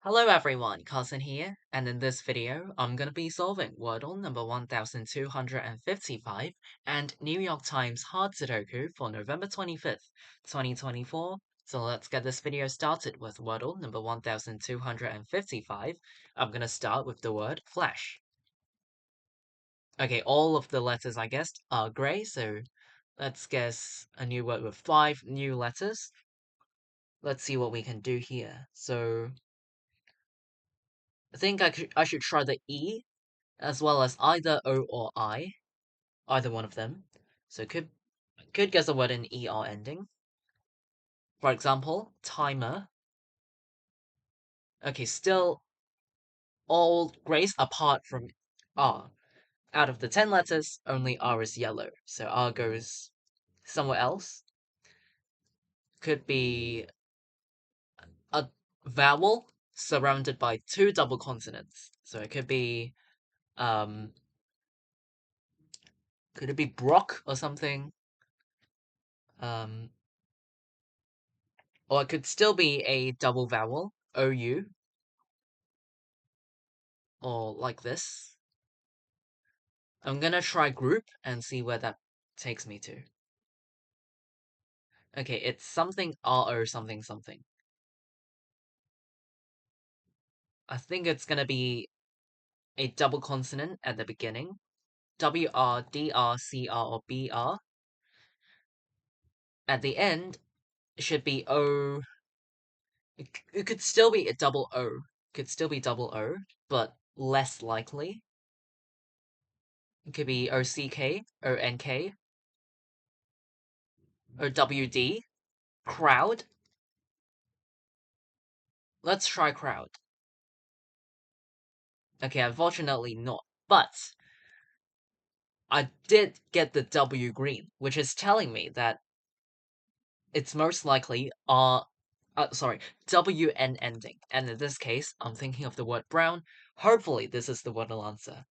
Hello everyone, Cousin here, and in this video, I'm gonna be solving Wordle number 1255 and New York Times Hard Sudoku for November 25th, 2024. So let's get this video started with Wordle number 1255. I'm gonna start with the word flash. Okay, all of the letters I guessed are grey, so let's guess a new word with 5 new letters. Let's see what we can do here. So I think I should try the E as well as either O or I, either one of them. So could guess a word in ER ending. For example, timer. Okay, still all grays apart from R. Out of the 10 letters, only R is yellow, so R goes somewhere else. Could be a vowel surrounded by two double consonants. So it um could it be Brock or something? Um or it could still be a double vowel, OU, or like this. I'm gonna try group and see where that takes me to. Okay, it's something RO something something. I think it's gonna be a double consonant at the beginning. WR, DR, CR, or BR. At the end, it should be O. It could still be a double O. Could still be double O, but less likely. It could be OCK, ONK, or WD. Crowd. Let's try crowd. Okay, unfortunately not. But I did get the W green, which is telling me that it's most likely WN ending. And in this case, I'm thinking of the word brown. Hopefully, this is the Wordle answer.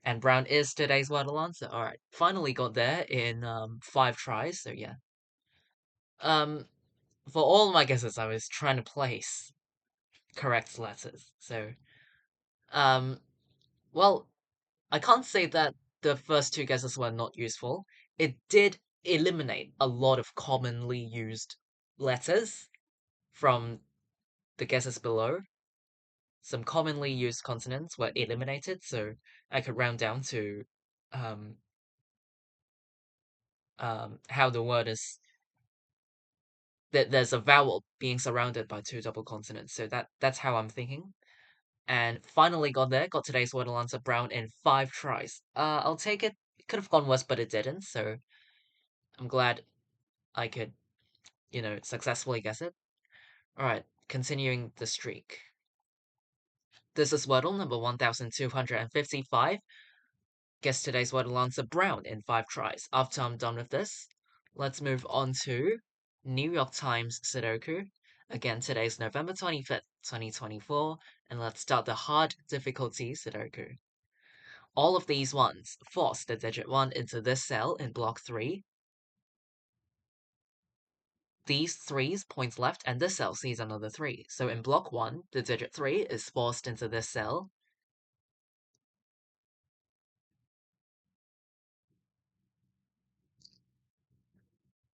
And brown is today's Wordle answer. Alright, finally got there in 5 tries, so yeah. Um, for all my guesses, I was trying to place correct letters. So, um, well, I can't say that the first two guesses were not useful. It did eliminate a lot of commonly used letters from the guesses below. Some commonly used consonants were eliminated, so I could round down to um, how the word is that there's a vowel being surrounded by two double consonants. So that's how I'm thinking. And finally got there, got today's Wordle answer brown in 5 tries. I'll take it. It could have gone worse, but it didn't, so I'm glad I could, successfully guess it. Alright, continuing the streak. This is Wordle number 1255. Guess today's Wordle answer brown in 5 tries. After I'm done with this, let's move on to New York Times Sudoku. Again, today's November 25th, 2024, and let's start the hard difficulty Sudoku. All of these ones force the digit 1 into this cell in block 3. These 3's points left, and this cell sees another 3. So in block 1, the digit 3 is forced into this cell.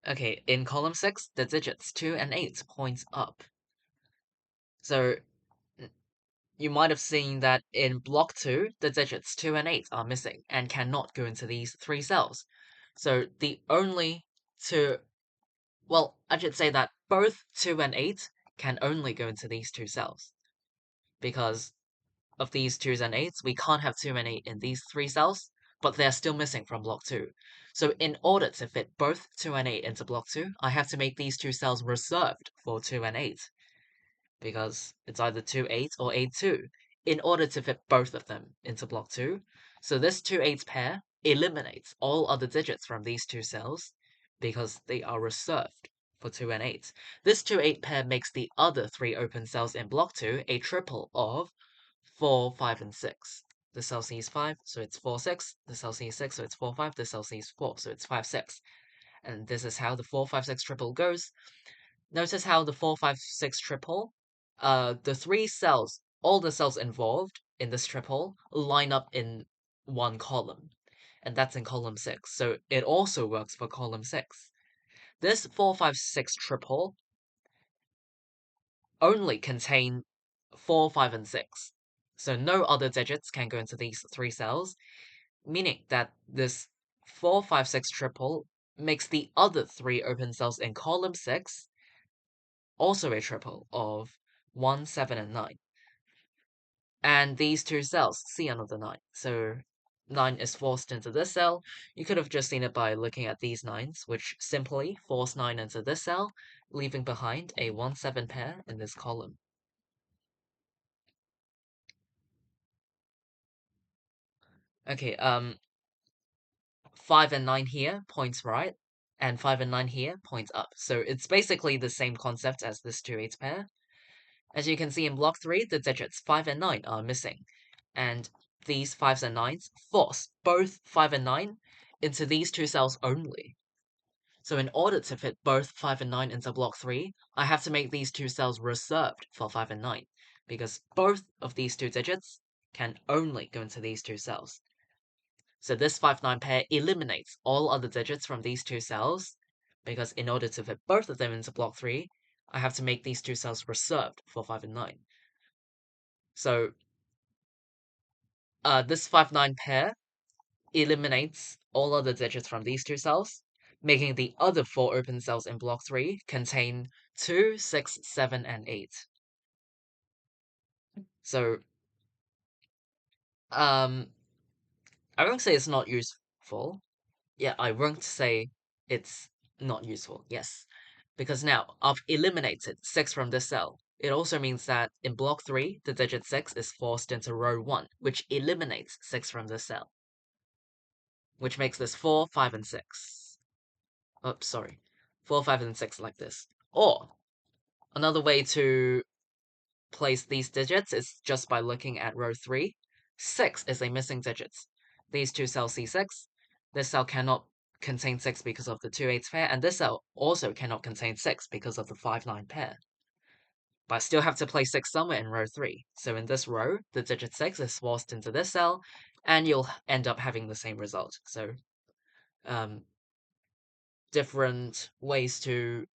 Okay, in column 6, the digits 2 and 8 points up. So you might have seen that in block 2, the digits 2 and 8 are missing and cannot go into these 3 cells. So the only two, well, I should say that both 2 and 8 can only go into these 2 cells. Because of these 2s and 8s, we can't have 2 and 8 in these 3 cells, but they're still missing from block 2. So in order to fit both 2 and 8 into block 2, I have to make these 2 cells reserved for 2 and 8. Because it's either 2-8 or 8-2, in order to fit both of them into block 2. So this 2-8 pair eliminates all other digits from these 2 cells, because they are reserved for 2 and 8. This 2-8 pair makes the other 3 open cells in block 2 a triple of 4, 5, and 6. The cell sees 5, so it's 4, 6. The cell sees 6, so it's 4, 5. The cell sees 4, so it's 5, 6. And this is how the 4, 5, 6 triple goes. Notice how the 4, 5, 6 triple the three cells, all the cells involved in this triple line up in one column, and that's in column 6. So it also works for column 6. This 4, 5, 6 triple only contain 4, 5, and 6. So no other digits can go into these three cells, meaning that this 4, 5, 6 triple makes the other three open cells in column 6 also a triple of 1, 7, and 9. And these two cells see another 9. So 9 is forced into this cell. You could have just seen it by looking at these 9s, which simply force 9 into this cell, leaving behind a 1, 7 pair in this column. Okay, 5 and 9 here points right, and 5 and 9 here points up. So it's basically the same concept as this 2-8 pair. As you can see in block 3, the digits 5 and 9 are missing, and these 5s and 9s force both 5 and 9 into these two cells only. So in order to fit both 5 and 9 into block 3, I have to make these two cells reserved for 5 and 9, because both of these two digits can only go into these two cells. So this 5-9 pair eliminates all other digits from these two cells, because in order to fit both of them into block 3, I have to make these two cells reserved for 5 and 9. So this 5-9 pair eliminates all other digits from these two cells, making the other 4 open cells in block 3 contain 2, 6, 7, and 8. So, I won't say it's not useful. Yeah, I won't say it's not useful, yes. Because now, I've eliminated 6 from this cell. It also means that in block 3, the digit 6 is forced into row 1, which eliminates 6 from this cell. Which makes this 4, 5, and 6. Oh, sorry. 4, 5, and 6 like this. Or, another way to place these digits is just by looking at row 3. 6 is a missing digit. These two cells C6. This cell cannot contain 6 because of the 2-8 pair, and this cell also cannot contain 6 because of the 5-9 pair. But I still have to place 6 somewhere in row 3. So in this row, the digit 6 is forced into this cell, and you'll end up having the same result. So, different ways to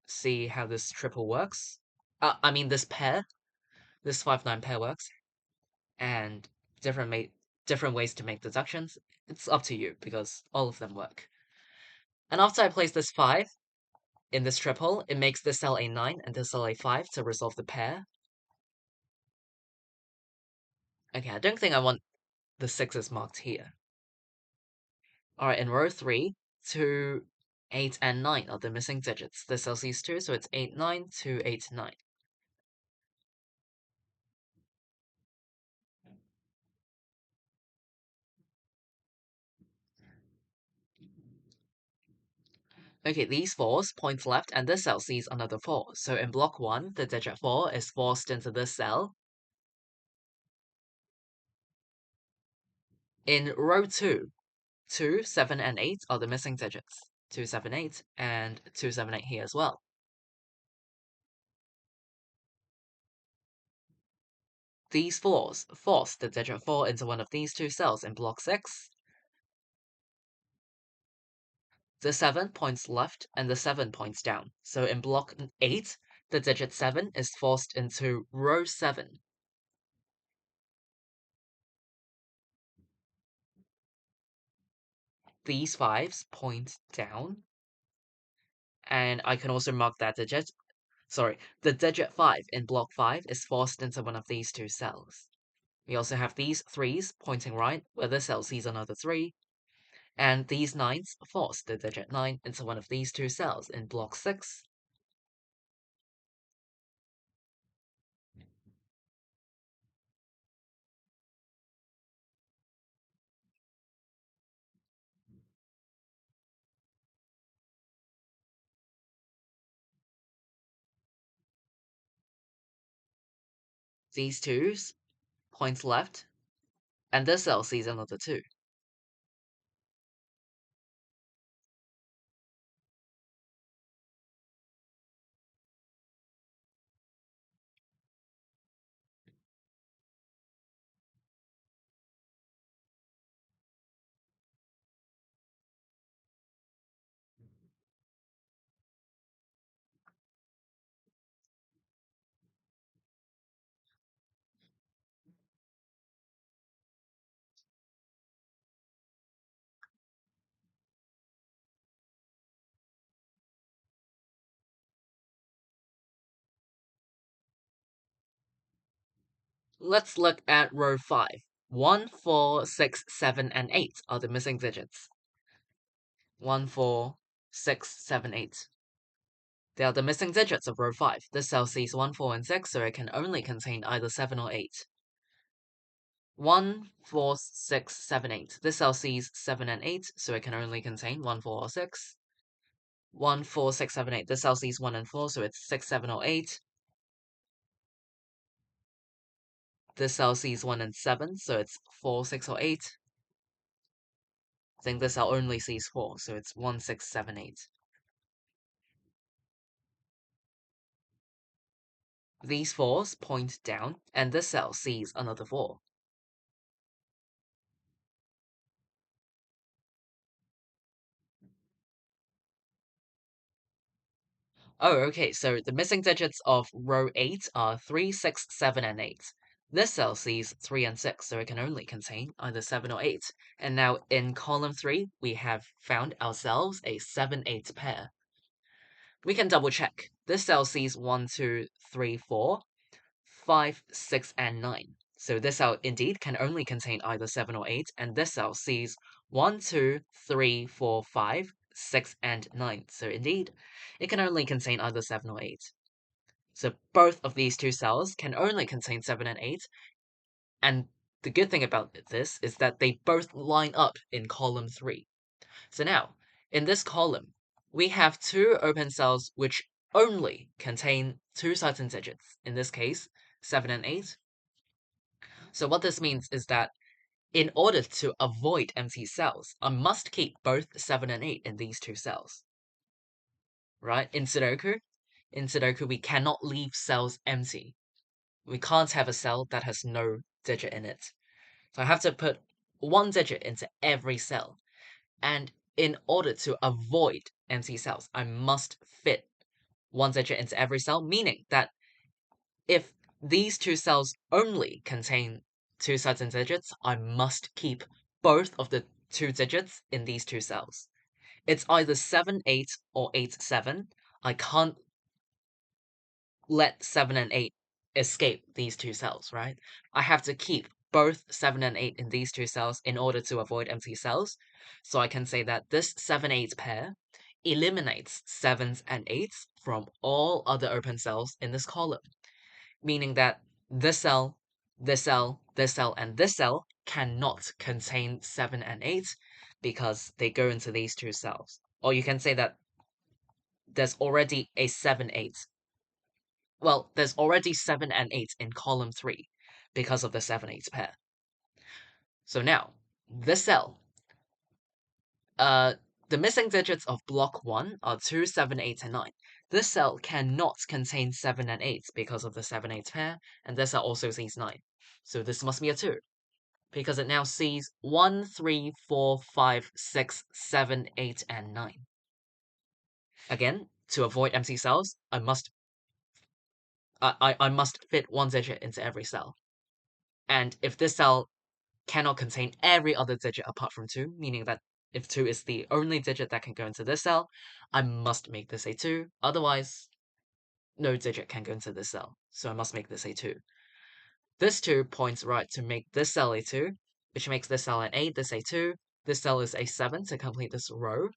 see how this triple works. I mean this pair, this 5-9 pair works, and different ways to make deductions. It's up to you because all of them work. And after I place this 5 in this triple, it makes this cell a 9 and this cell a 5 to resolve the pair. Okay, I don't think I want the 6s marked here. Alright, in row 3, 2, 8, and 9 are the missing digits. This cell sees 2, so it's 8, 9, 2, 8, 9. Okay, these 4s point left, and this cell sees another 4. So in block 1, the digit 4 is forced into this cell. In row 2, 2, 7, and 8 are the missing digits. 2, 7, 8, and 2, 7, 8 here as well. These 4s force the digit 4 into one of these two cells in block 6. The 7 points left, and the 7 points down. So in block 8, the digit 7 is forced into row 7. These 5s point down, and I can also mark that digit. Sorry, the digit 5 in block 5 is forced into one of these two cells. We also have these 3s pointing right, where the cell sees another 3, and these 9s force the digit 9 into one of these two cells in block 6. These 2s points left, and this cell sees another 2. Let's look at row 5. 1, 4, 6, 7, and 8 are the missing digits. 1, 4, 6, 7, 8. They are the missing digits of row 5. This cell sees 1, 4, and 6, so it can only contain either 7 or 8. 1, 4, 6, 7, 8. This cell sees 7 and 8, so it can only contain 1, 4, or 6. 1, 4, 6, 7, 8. This cell sees 1 and 4, so it's 6, 7, or 8. This cell sees 1 and 7, so it's 4, 6, or 8. I think this cell only sees 4, so it's 1, 6, 7, 8. These 4s point down, and this cell sees another 4. Oh, okay, so the missing digits of row 8 are 3, 6, 7, and 8. This cell sees 3 and 6, so it can only contain either 7 or 8. And now in column 3, we have found ourselves a 7-8 pair. We can double check. This cell sees 1, 2, 3, 4, 5, 6, and 9. So this cell indeed can only contain either 7 or 8, and this cell sees 1, 2, 3, 4, 5, 6, and 9. So indeed, it can only contain either 7 or 8. So both of these two cells can only contain 7 and 8, and the good thing about this is that they both line up in column 3. So now, in this column, we have two open cells which only contain two certain digits, in this case, 7 and 8. So what this means is that in order to avoid empty cells, I must keep both 7 and 8 in these two cells. Right? In Sudoku, we cannot leave cells empty. We can't have a cell that has no digit in it. So I have to put one digit into every cell. And in order to avoid empty cells, I must fit one digit into every cell, meaning that if these two cells only contain two certain digits, I must keep both of the two digits in these two cells. It's either 7, 8 or 8, 7. I can't let 7 and 8 escape these two cells, right? I have to keep both 7 and 8 in these two cells in order to avoid empty cells. So I can say that this 7-8 pair eliminates 7s and 8s from all other open cells in this column, meaning that this cell, this cell, this cell, and this cell cannot contain 7 and 8 because they go into these two cells. Or you can say that there's already a 7-8. Well, there's already 7 and 8 in column 3 because of the 7-8 pair. So now, this cell, the missing digits of block 1 are 2, 7, 8, and 9. This cell cannot contain 7 and 8 because of the 7-8 pair, and this cell also sees 9. So this must be a 2, because it now sees 1, 3, 4, 5, 6, 7, 8, and 9. Again, to avoid empty cells, I must fit one digit into every cell. And if this cell cannot contain every other digit apart from 2, meaning that if 2 is the only digit that can go into this cell, I must make this a 2. Otherwise, no digit can go into this cell. So I must make this a 2. This 2 points right to make this cell a 2, which makes this cell an 8, this a 2. This cell is a 7 to complete this row.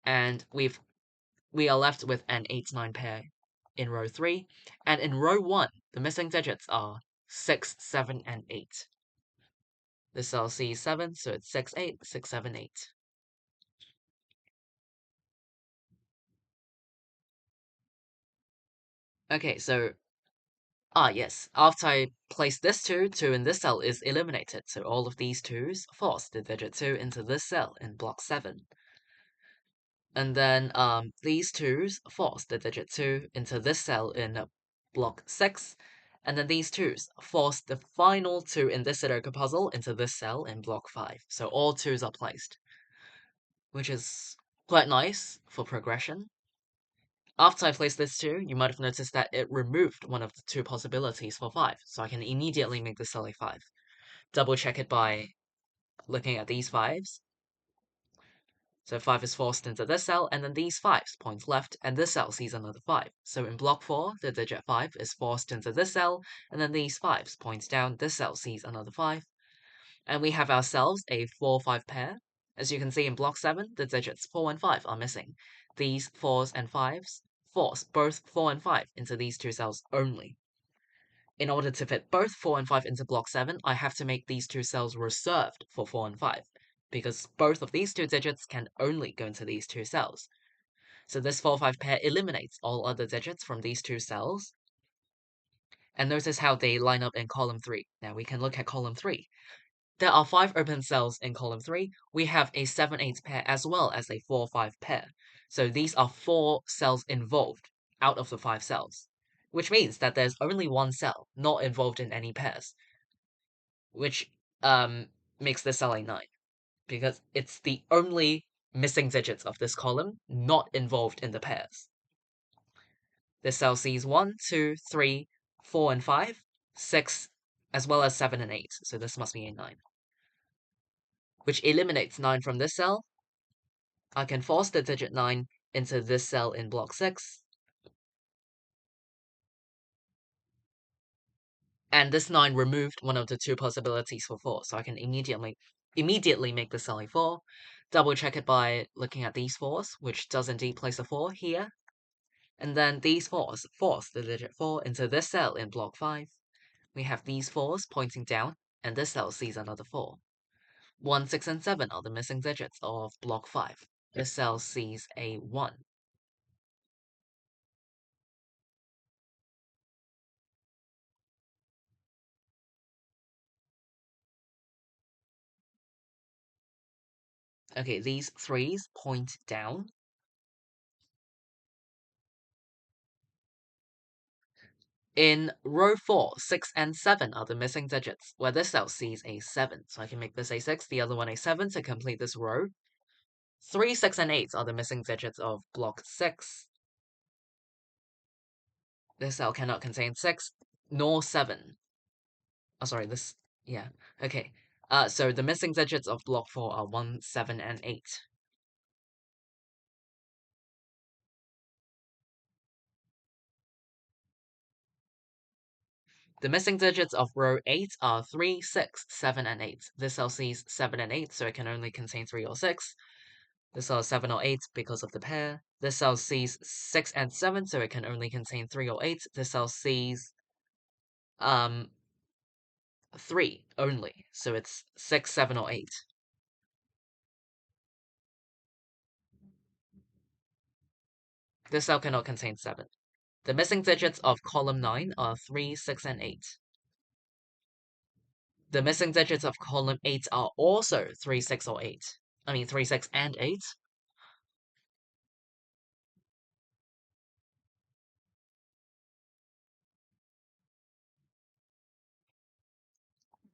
And we are left with an 8-9 pair in row 3. And in row 1, the missing digits are 6, 7, and 8. This cell sees 7, so it's 6, 8, 6, 7, 8. Okay, so, yes, after I place this 2, 2 in this cell is eliminated, so all of these 2s force the digit 2 into this cell in block 7. And then, these 2s force the digit 2 into this cell in block 6, and then these 2s force the final 2 in this Sudoku puzzle into this cell in block 5. So all 2s are placed, which is quite nice for progression. After I placed this 2, you might have noticed that it removed one of the 2 possibilities for 5, so I can immediately make this cell a 5. Double check it by looking at these 5s. So 5 is forced into this cell, and then these 5s point left, and this cell sees another 5. So in block 4, the digit 5 is forced into this cell, and then these 5s point down, this cell sees another 5. And we have ourselves a 4-5 pair. As you can see in block 7, the digits 4 and 5 are missing. These 4s and 5s force both 4 and 5 into these two cells only. In order to fit both 4 and 5 into block 7, I have to make these two cells reserved for 4 and 5, because both of these two digits can only go into these two cells. So this 4-5 pair eliminates all other digits from these two cells. And notice how they line up in column 3. Now we can look at column 3. There are 5 open cells in column 3. We have a 7-8 pair as well as a 4-5 pair. So these are 4 cells involved out of the 5 cells, which means that there's only one cell not involved in any pairs, which makes this cell a 9, because it's the only missing digits of this column not involved in the pairs. This cell sees 1, 2, 3, 4, and 5, 6, as well as 7 and 8, so this must be a 9. Which eliminates 9 from this cell. I can force the digit 9 into this cell in block 6. And this 9 removed one of the two possibilities for 4, so I can immediately make this cell a 4. Double check it by looking at these 4s, which does indeed place a 4 here. And then these 4s force the digit 4 into this cell in block 5. We have these 4s pointing down, and this cell sees another 4. 1, 6, and 7 are the missing digits of block 5. This cell sees a 1. Okay, these 3s point down. In row 4, 6 and 7 are the missing digits, where this cell sees a 7. So I can make this a 6, the other one a 7 to complete this row. 3, 6, and 8 are the missing digits of block 6. This cell cannot contain 6, nor 7. Oh, sorry, yeah, okay. So the missing digits of block 4 are 1, 7, and 8. The missing digits of row 8 are 3, 6, 7, and 8. This cell sees 7 and 8, so it can only contain 3 or 6. This cell is 7 or 8 because of the pair. This cell sees 6 and 7, so it can only contain 3 or 8. This cell sees 3 only, so it's 6, 7, or 8. This cell cannot contain 7. The missing digits of column 9 are 3, 6, and 8. The missing digits of column 8 are also 3, 6, or 8. I mean 3, 6, and 8.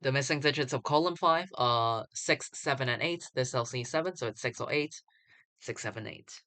The missing digits of column 5 are 6, 7, and 8. This cell sees 7, so it's 6 or 8. 6, 7, 8.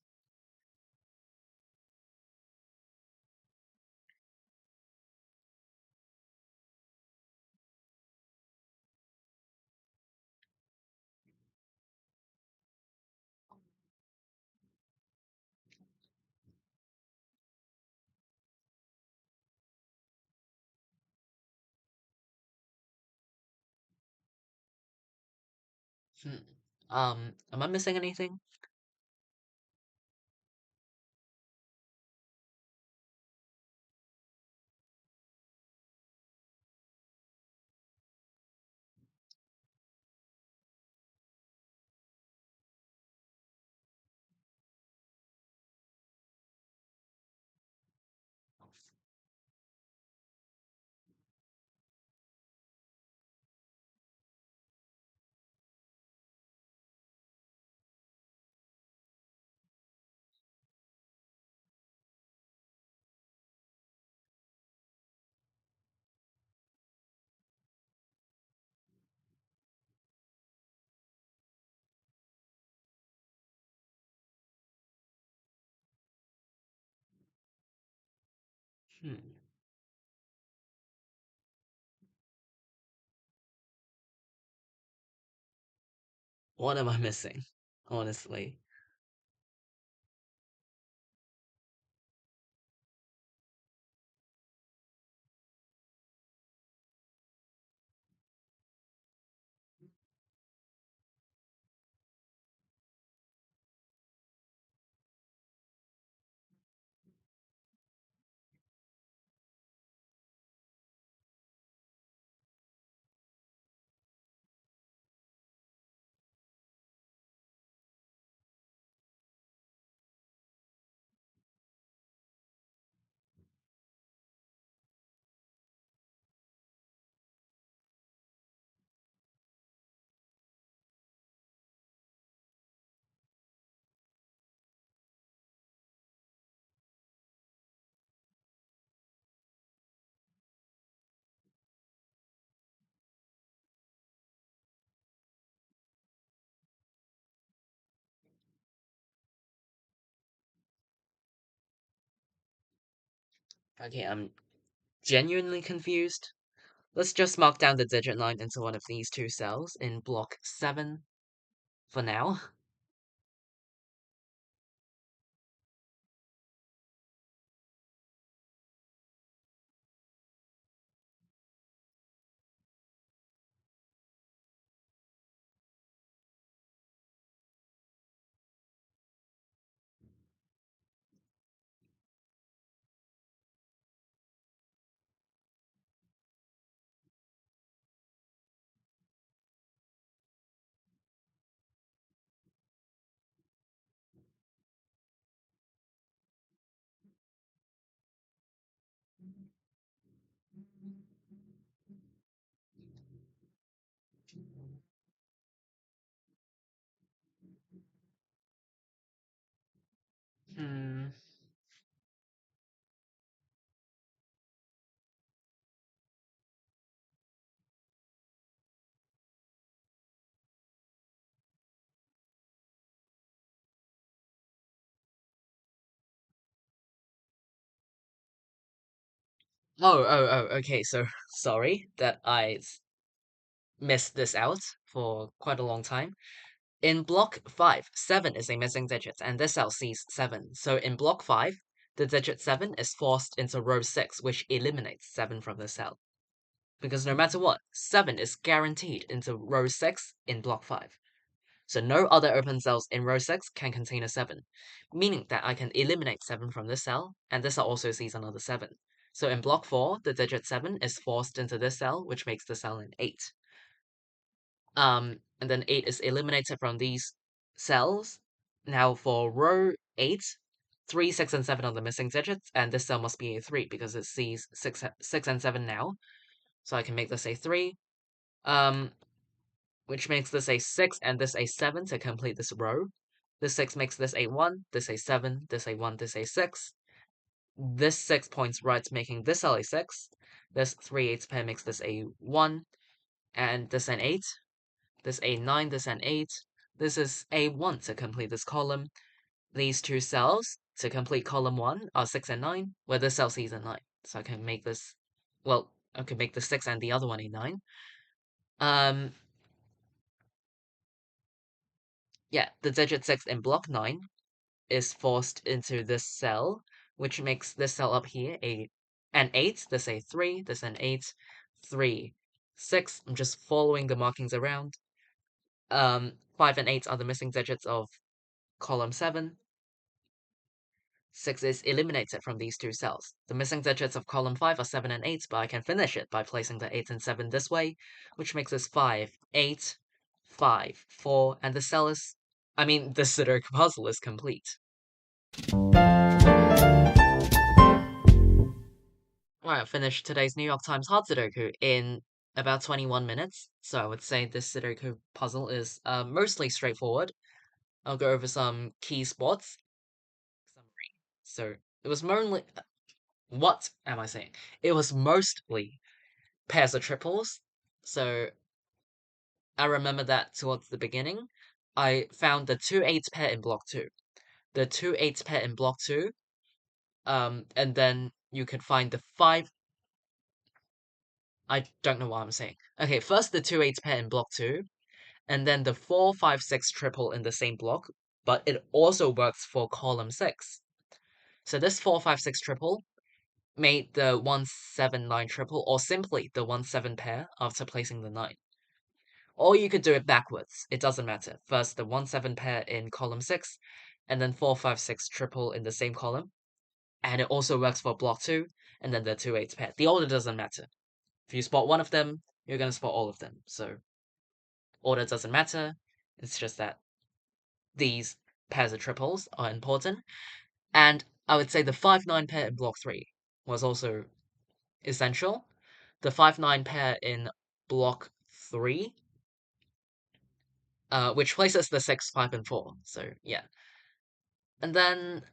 Am I missing anything? Hmm. What am I missing? Honestly. Okay, I'm genuinely confused. Let's just mark down the digit 9 into one of these two cells in block 7 for now. Hmm. Okay, so sorry that missed this out for quite a long time. In block 5, 7 is a missing digit, and this cell sees 7. So in block 5, the digit 7 is forced into row 6, which eliminates 7 from the cell. Because no matter what, 7 is guaranteed into row 6 in block 5. So no other open cells in row 6 can contain a 7, meaning that I can eliminate 7 from this cell, and this cell also sees another 7. So in block 4, the digit 7 is forced into this cell, which makes the cell an 8. And then 8 is eliminated from these cells. Now for row 8, 3, 6, and 7 are the missing digits, and this cell must be a 3 because it sees 6 and 7 now. So I can make this a 3, um, which makes this a 6 and this a 7 to complete this row. This 6 makes this a 1, this a 7, this a 1, this a 6. This 6 points right, making this cell a 6. This 3 8 pair makes this a 1, and this an 8. This A9, this an 8. This is A1 to complete this column. These two cells to complete column 1 are 6 and 9, where this cell sees a 9. So I can make this, well, I can make the 6 and the other one a 9. Um, yeah, the digit 6 in block 9 is forced into this cell, which makes this cell up here an 8, this a 3, this an 8, 3, 6. I'm just following the markings around. 5 and 8 are the missing digits of column 7. 6 is eliminated from these two cells. The missing digits of column 5 are 7 and 8, but I can finish it by placing the 8 and 7 this way, which makes this 5, 8, 5, 4, and the cell is, the Sudoku puzzle is complete. Right, I finished today's New York Times hard Sudoku in about 21 minutes, so I would say this Sudoku puzzle is mostly straightforward. I'll go over some key spots. Summary. So, it was mostly... What am I saying? It was mostly pairs of triples. So I remember that towards the beginning, I found the 2 8 pair in block 2. The 2 8 pair in block 2, and then you could find the 5. I don't know what I'm saying. Okay, first the 2 8 pair in block 2, and then the 4 5 6 triple in the same block, but it also works for column 6. So this 4 5 6 triple made the 1 7 9 triple, or simply the 1 7 pair after placing the 9. Or you could do it backwards. It doesn't matter. First, the 1 7 pair in column 6, and then 4 5 6 triple in the same column. And it also works for block 2, and then the 2 8 pair. The order doesn't matter. If you spot one of them, you're going to spot all of them. So, order doesn't matter. It's just that these pairs of triples are important. And I would say the 5 9 pair in block 3 was also essential. The 5 9 pair in block 3, which places the 6 5 and 4. So, yeah. And then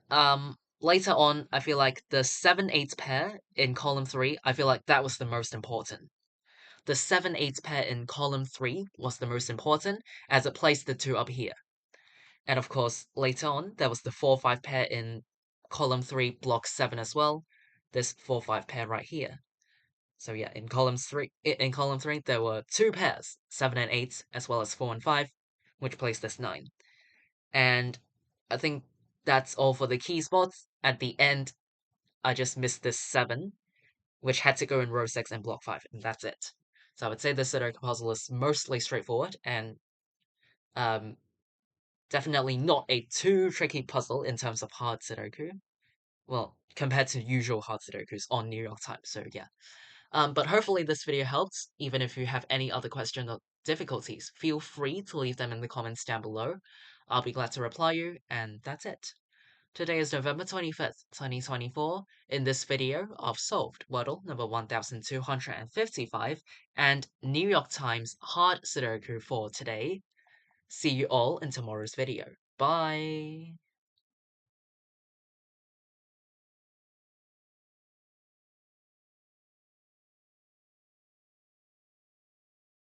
later on, I feel like the 7 8 pair in column 3, I feel like that was the most important. The 7 8 pair in column 3 was the most important as it placed the 2 up here. And of course, later on, there was the 4 5 pair in column 3, block 7 as well. this 4-5 pair right here. So yeah, in column three, there were two pairs, 7 and 8, as well as 4 and 5, which placed this 9. And I think that's all for the key spots. At the end, I just missed this 7, which had to go in row 6 and block 5, and that's it. So I would say this Sudoku puzzle is mostly straightforward, and um, definitely not a too tricky puzzle in terms of hard Sudoku. Well, compared to usual hard Sudokus on New York Times, so yeah. But hopefully this video helped. Even if you have any other questions or difficulties, feel free to leave them in the comments down below. I'll be glad to reply you, and that's it. Today is November 25th, 2024. In this video, I've solved Wordle number 1255 and New York Times hard Sudoku for today. See you all in tomorrow's video. Bye!